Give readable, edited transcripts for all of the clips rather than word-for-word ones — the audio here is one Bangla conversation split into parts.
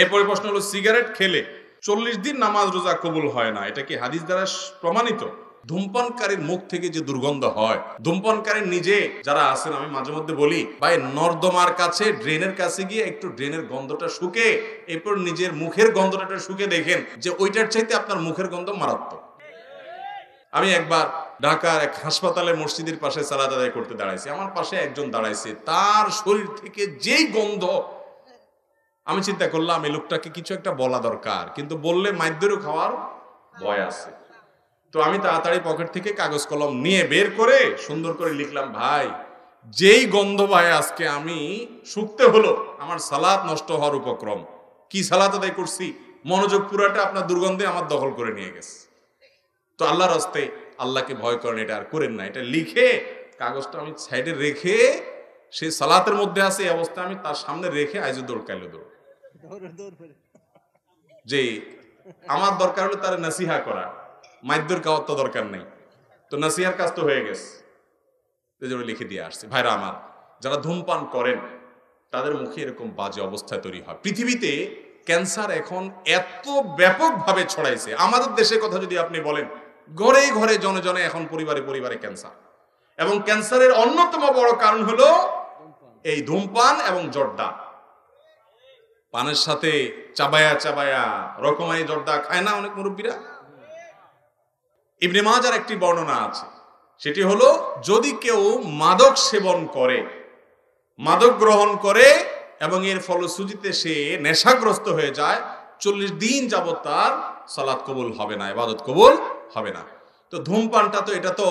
এরপরে প্রশ্ন হলো সিগারেট খেলে 40 দিন নামাজ রোজা কবুল হয় না, এটা কি হাদিস দ্বারা প্রমাণিত? ধূমপানকারীর মুখ থেকে যে দুর্গন্ধ হয়, ধূমপানকারী নিজে যারা আছেন, আমি মাঝে মধ্যে বলি ভাই নর্দমার কাছে ড্রেনের কাছে গিয়ে একটু ড্রেনের গন্ধটা শুকে এরপর নিজের মুখের গন্ধটা শুকে দেখেন যে ওইটার চাইতে আপনার মুখের গন্ধ মারাত্মক। আমি একবার ঢাকার এক হাসপাতালে মসজিদের পাশে সালাত আদায় করতে দাঁড়াইছি, আমার পাশে একজন দাঁড়াইছে, তার শরীর থেকে যেই গন্ধ, আমি চিন্তা করলাম এই লোকটাকে কিছু একটা বলা দরকার, কিন্তু বললে মাইদ্যেরও খাওয়ার ভয় আছে। তো আমি তাড়াতাড়ি পকেট থেকে কাগজ কলম নিয়ে বের করে সুন্দর করে লিখলাম, ভাই যেই গন্ধ ভাই আজকে আমি শুকতে হলো, আমার সালাত নষ্ট হওয়ার উপক্রম। কি সালাত আদায় করছি, মনোযোগ পুরাটা আপনার দুর্গন্ধে আমার দখল করে নিয়ে গেছে। তো আল্লাহর রাস্তে আল্লাহকে ভয় করেন, এটা আর করেন না। এটা লিখে কাগজটা আমি সাইডে রেখে, সে সালাতের মধ্যে আছে এই অবস্থা, আমি তার সামনে রেখে আইজো দৌড় কাইলো দৌড়, যে আমার দরকার হলো তার নাসিহা করা, মাইদ্যর খাওয়ার তো দরকার নেই। তো নাসিহার কাজ তো হয়ে গেছে, লিখে দিয়ে আসছে। ভাইরা আমার, যারা ধূমপান করেন তাদের মুখে এরকম বাজে অবস্থা তৈরি হয়। পৃথিবীতে ক্যান্সার এখন এত ব্যাপকভাবে ছড়াইছে, আমাদের দেশের কথা যদি আপনি বলেন, ঘরে ঘরে জনে জনে এখন পরিবারে পরিবারে ক্যান্সার। এবং ক্যান্সারের অন্যতম বড় কারণ হলো এই ধূমপান এবং জর্দা। পানের সাথে চাবায়া চাবায়া রকমারি জর্দা খায় না অনেক মুরব্বীরা? ইবনে মাজার একটি বর্ণনা আছে, সেটি হলো যদি কেউ মাদক সেবন করে, মাদক গ্রহণ করে এবং এর ফলশ্রুতিতে সে নেশাগ্রস্ত হয়ে যায়, 40 দিন যাবত তার সালাত কবুল হবে না, ইবাদত কবুল হবে না। তো ধূমপানটা তো, এটা তো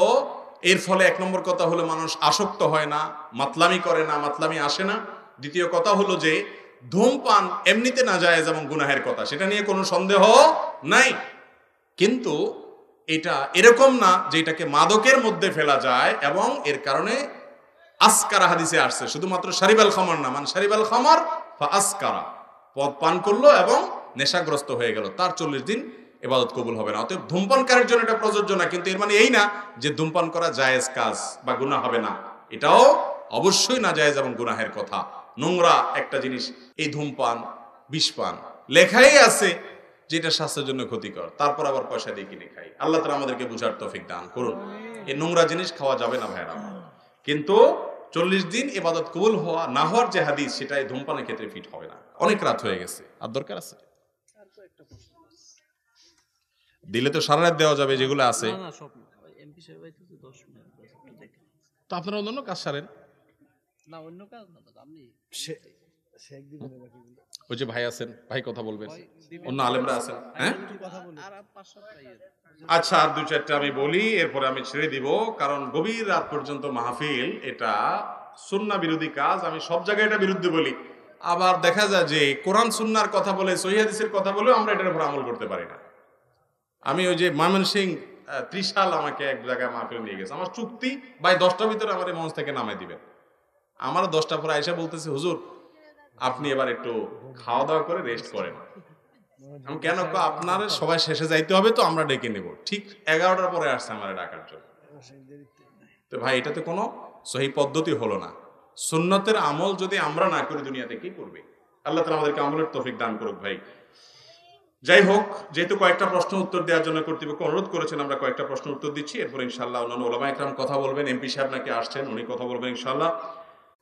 এর ফলে এক নম্বর কথা হলো মানুষ আসক্ত হয় না, মাতলামি করে না, মাতলামি আসে না। দ্বিতীয় কথা হলো যে ধূমপান এমনিতে নাজায়েজ এবং গুনাহের কথা, সেটা নিয়ে কোনো সন্দেহ নাই, কিন্তু এটা এরকম না যে এটাকে মাদকের মধ্যে ফেলা যায় এবং এর কারণে আসকারা হাদিসে আসছে, শুধুমাত্র শারিবাল খামার না, মানে শারিবাল খামার বা আসকারা, পদ পান করলো এবং নেশাগ্রস্ত হয়ে গেল, তার 40 দিন ইবাদত কবুল হবে না। অতএব ধূমপানকারীর জন্য এটা প্রযোজ্য না, কিন্তু এর মানে এই না যে ধূমপান করা জায়েজ কাজ বা গুনাহ হবে না, এটাও অবশ্যই না জায়েজ এবং গুনাহের কথা, নোংরা একটা জিনিস। এই ধূমপান, বিষপান লেখাই আছে যেটা স্বাস্থ্যের জন্য ক্ষতিকর, তারপর আবার পয়সা দিয়ে কিনে খাই। আল্লাহ তাআলা আমাদেরকে বুঝার তৌফিক দান করুন। এই নোংরা জিনিস খাওয়া যাবে না ভাইরা। কিন্তু 40 দিন ইবাদত কবুল হওয়া না হওয়ার যে হাদিস, সেটা এই ধূমপানের ক্ষেত্রে ফিট হবে না। অনেক রাত হয়ে গেছে, আর দরকার আছে দিলে তো সারা রাত দেওয়া যাবে যেগুলো আছে। তো আপনারা অন্য কাজ সারেন না, অন্য কাজ না, আপনি ওই যে ভাই আছেন, ভাই কথা বলবেন, অন্য আলেমরা আছেন। হ্যাঁ আচ্ছা, আর 2-4টা আমি বলি, এরপরে আমি ছেড়ে দিব, কারণ গভীর রাত পর্যন্ত মাহফিল, এটা সুন্নাহ বিরোধী কাজ। আমি সব জায়গায় এটা বিরুদ্ধে বলি, আবার দেখা যায় যে কোরআন সুন্নাহর কথা বলে, সহিহ হাদিসের কথা বলে আমরা এটার উপর আমল করতে পারি না। আমি ওই যে ময়মনসিংহ ত্রিশাল আমাকে এক জায়গায় মাহফিল নিয়ে গেছে, আমার চুক্তি ভাই 10টার ভিতরে আমার এই মঞ্চ থেকে নামাই দিবেন। আমার 10টা পরে আয়েশা বলতেছে, হুজুর আপনি এবার একটু খাওয়া দাওয়া করে রেস্ট করেন। আমি কেন, আপনার সবাই শেষে যাইতে হবে তো আমরা ডেকে নেব। ঠিক 11টার পরে আসছে আমার ডাকার জন্য। তো ভাই এটা তো কোনো সহি পদ্ধতি হলো না। সুন্নতের আমল যদি আমরা না করি, দুনিয়াতে কি করবে? আল্লাহ তাআলা আমাদেরকে আমলের তৌফিক দান করুক। ভাই যাই হোক, যেহেতু কয়েকটা প্রশ্ন উত্তর দেওয়ার জন্য কর্তৃপক্ষ অনুরোধ করেছেন, আমরা কয়েকটা প্রশ্ন উত্তর দিচ্ছি, এরপর ইনশাআল্লাহ অন্যান্য ওলামায়ে কেরাম কথা বলবেন। এমপি সাহেব নাকি আসছেন, উনি কথা বলবেন ইনশাআল্লাহ।